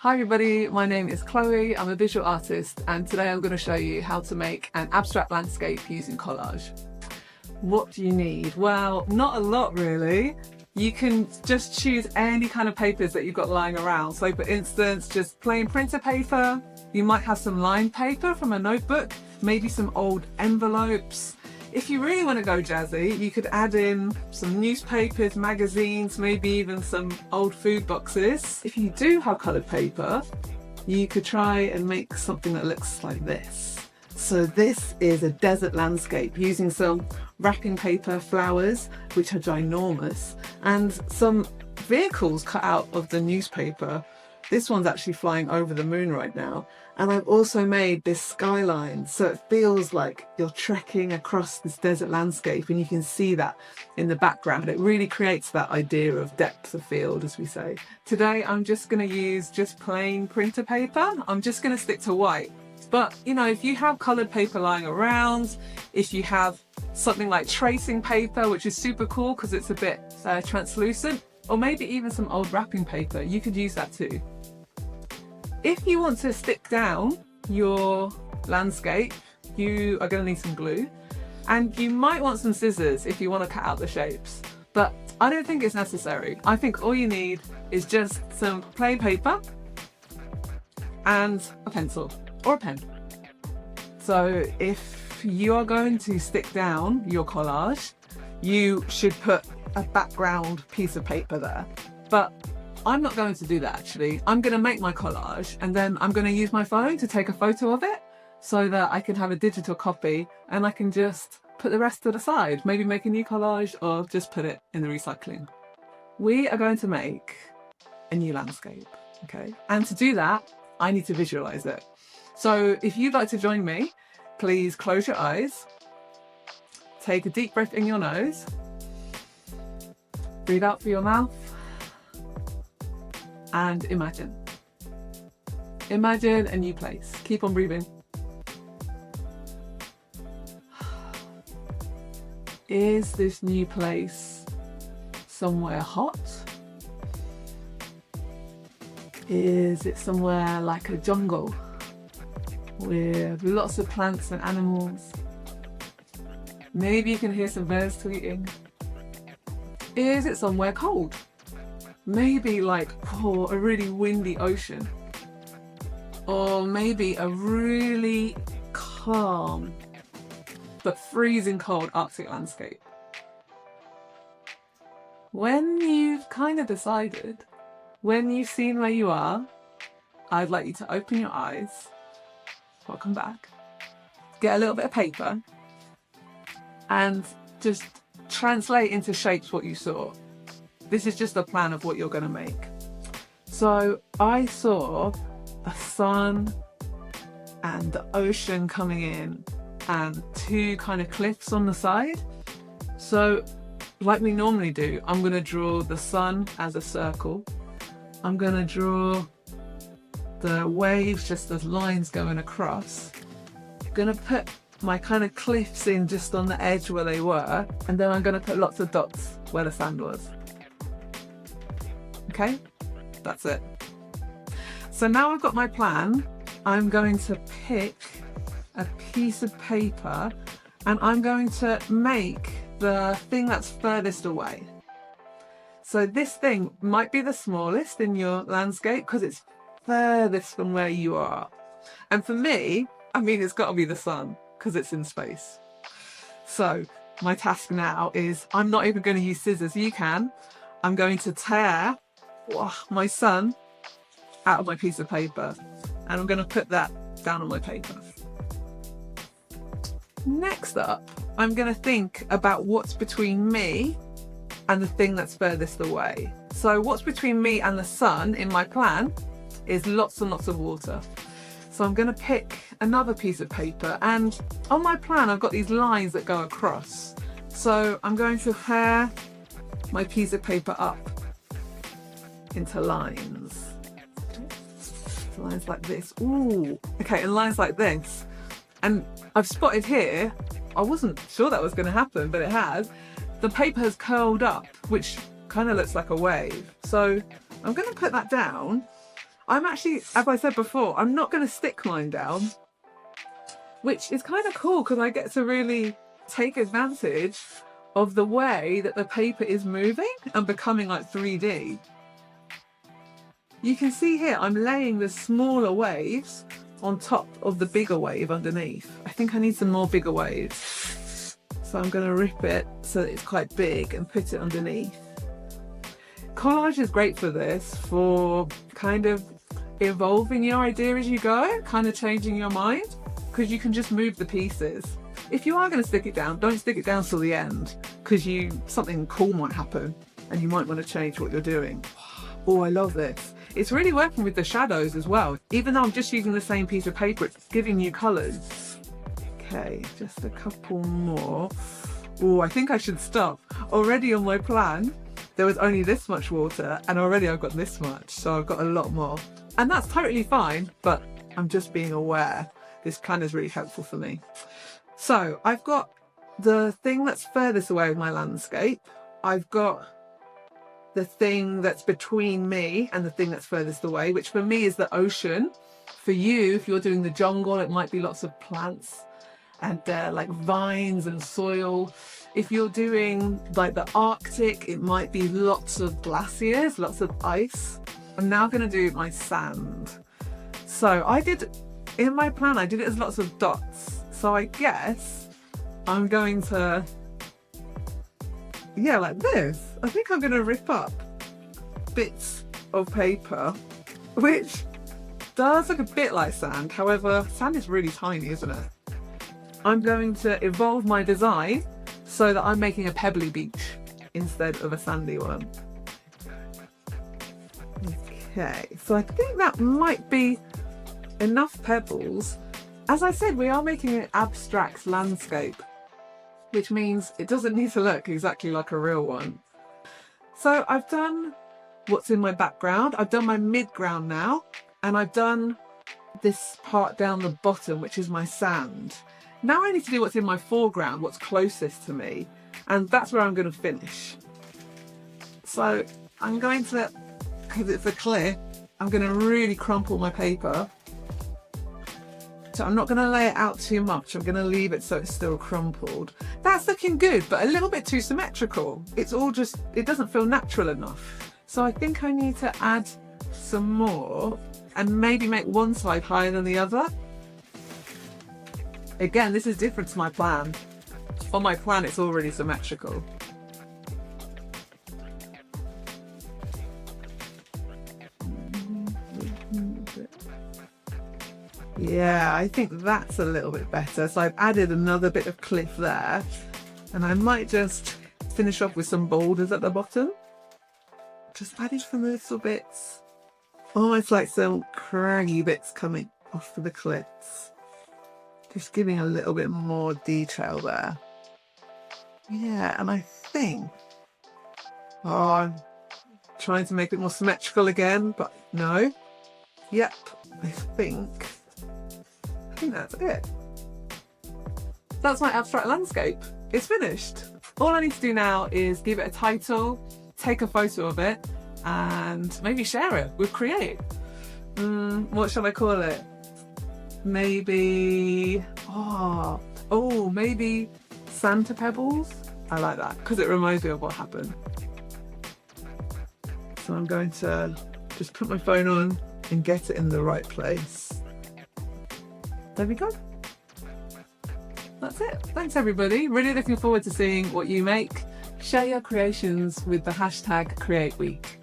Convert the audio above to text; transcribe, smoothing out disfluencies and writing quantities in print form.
Hi everybody, my name is Chloe, I'm a visual artist and today I'm going to show you how to make an abstract landscape using collage. What do you need? Well, not a lot really. You can just choose any kind of papers that you've got lying around. So for instance, just plain printer paper, you might have some lined paper from a notebook, maybe some old envelopes. If you really want to go jazzy, you could add in some newspapers, magazines, maybe even some old food boxes. If you do have coloured paper, you could try and make something that looks like this. So this is a desert landscape using some wrapping paper, flowers, which are ginormous, and some vehicles cut out of the newspaper. This one's actually flying over the moon right now. And I've also made this skyline, so it feels like you're trekking across this desert landscape and you can see that in the background. It really creates that idea of depth of field, as we say. Today, I'm just going to use just plain printer paper. I'm just going to stick to white. But, you know, if you have coloured paper lying around, if you have something like tracing paper, which is super cool because it's a bit translucent, or maybe even some old wrapping paper, you could use that too. If you want to stick down your landscape, you are going to need some glue, and you might want some scissors if you want to cut out the shapes, but I don't think it's necessary. I think all you need is just some plain paper and a pencil or a pen. So if you are going to stick down your collage, you should put a background piece of paper there, but I'm not going to do that actually. I'm going to make my collage and then I'm going to use my phone to take a photo of it so that I can have a digital copy and I can just put the rest to the side, maybe make a new collage or just put it in the recycling. We are going to make a new landscape, okay? And to do that, I need to visualize it. So if you'd like to join me, please close your eyes, take a deep breath in your nose, breathe out through your mouth, and imagine. Imagine a new place. Keep on breathing. Is this new place somewhere hot? Is it somewhere like a jungle with lots of plants and animals? Maybe you can hear some birds tweeting. Is it somewhere cold? Maybe like a really windy ocean, or maybe a really calm but freezing cold Arctic landscape. When you've kind of decided, when you've seen where you are, I'd like you to open your eyes, welcome back, get a little bit of paper and just translate into shapes what you saw. This is just a plan of what you're going to make. So I saw the sun and the ocean coming in and two kind of cliffs on the side. So like we normally do, I'm going to draw the sun as a circle. I'm going to draw the waves just as lines going across. I'm going to put my kind of cliffs in just on the edge where they were, and then I'm going to put lots of dots where the sand was. Okay, that's it. So now I've got my plan. I'm going to pick a piece of paper and I'm going to make the thing that's furthest away. So this thing might be the smallest in your landscape because it's furthest from where you are. And for me, I mean, it's got to be the sun because it's in space. So my task now is, I'm not even going to use scissors. You can. I'm going to tear my sun out of my piece of paper and I'm going to put that down on my paper. Next up, I'm going to think about what's between me and the thing that's furthest away. So what's between me and the sun in my plan is lots and lots of water. So I'm going to pick another piece of paper, and on my plan I've got these lines that go across. So I'm going to pair my piece of paper up into lines. Lines like this. Ooh, okay, and lines like this. And I've spotted here, I wasn't sure that was going to happen, but it has. The paper has curled up, which kind of looks like a wave. So I'm going to put that down I'm actually, as I said before, I'm not going to stick mine down, which is kind of cool because I get to really take advantage of the way that the paper is moving and becoming like 3D. You can see here, I'm laying the smaller waves on top of the bigger wave underneath. I think I need some more bigger waves. So I'm going to rip it so that it's quite big and put it underneath. Collage is great for this, for kind of evolving your idea as you go, kind of changing your mind, because you can just move the pieces. If you are going to stick it down, don't stick it down till the end, because something cool might happen and you might want to change what you're doing. Oh, I love this. It's really working with the shadows as well. Even though I'm just using the same piece of paper, it's giving you colours. Okay, just a couple more. Oh, I think I should stop. Already on my plan, there was only this much water and already I've got this much, so I've got a lot more. And that's totally fine, but I'm just being aware. This plan is really helpful for me. So I've got the thing that's furthest away with my landscape. I've got the thing that's between me and the thing that's furthest away, which for me is the ocean. For you, if you're doing the jungle, it might be lots of plants and like vines and soil. If you're doing like the Arctic, it might be lots of glaciers, lots of ice. I'm now going to do my sand. So in my plan, I did it as lots of dots. So I guess I'm going to, yeah, like this. I think I'm going to rip up bits of paper, which does look a bit like sand. However, sand is really tiny, isn't it? I'm going to evolve my design so that I'm making a pebbly beach instead of a sandy one. Okay, so I think that might be enough pebbles. As I said, we are making an abstract landscape, which means it doesn't need to look exactly like a real one. So I've done what's in my background, I've done my midground now, and I've done this part down the bottom, which is my sand. Now I need to do what's in my foreground, what's closest to me, and that's where I'm going to finish. So I'm going to, because it's a clip, I'm going to really crumple my paper. So I'm not going to lay it out too much. I'm going to leave it so it's still crumpled. That's looking good, but a little bit too symmetrical. It's all just, it doesn't feel natural enough. So I think I need to add some more and maybe make one side higher than the other. Again, this is different to my plan. On my plan, it's already symmetrical. Yeah, I think that's a little bit better. So I've added another bit of cliff there, and I might just finish off with some boulders at the bottom. Just added some little bits, almost like some craggy bits coming off of the cliffs. Just giving a little bit more detail there. Yeah, and I think, I'm trying to make it more symmetrical again, but no. Yep, I think that's it. That's my abstract landscape. It's finished. All I need to do now is give it a title, take a photo of it, and maybe share it with Create. What shall I call it? Maybe, maybe Santa Pebbles. I like that because it reminds me of what happened. So I'm going to just put my phone on and get it in the right place. There we go. That's it. Thanks everybody. Really looking forward to seeing what you make. Share your creations with the hashtag CreateWeek.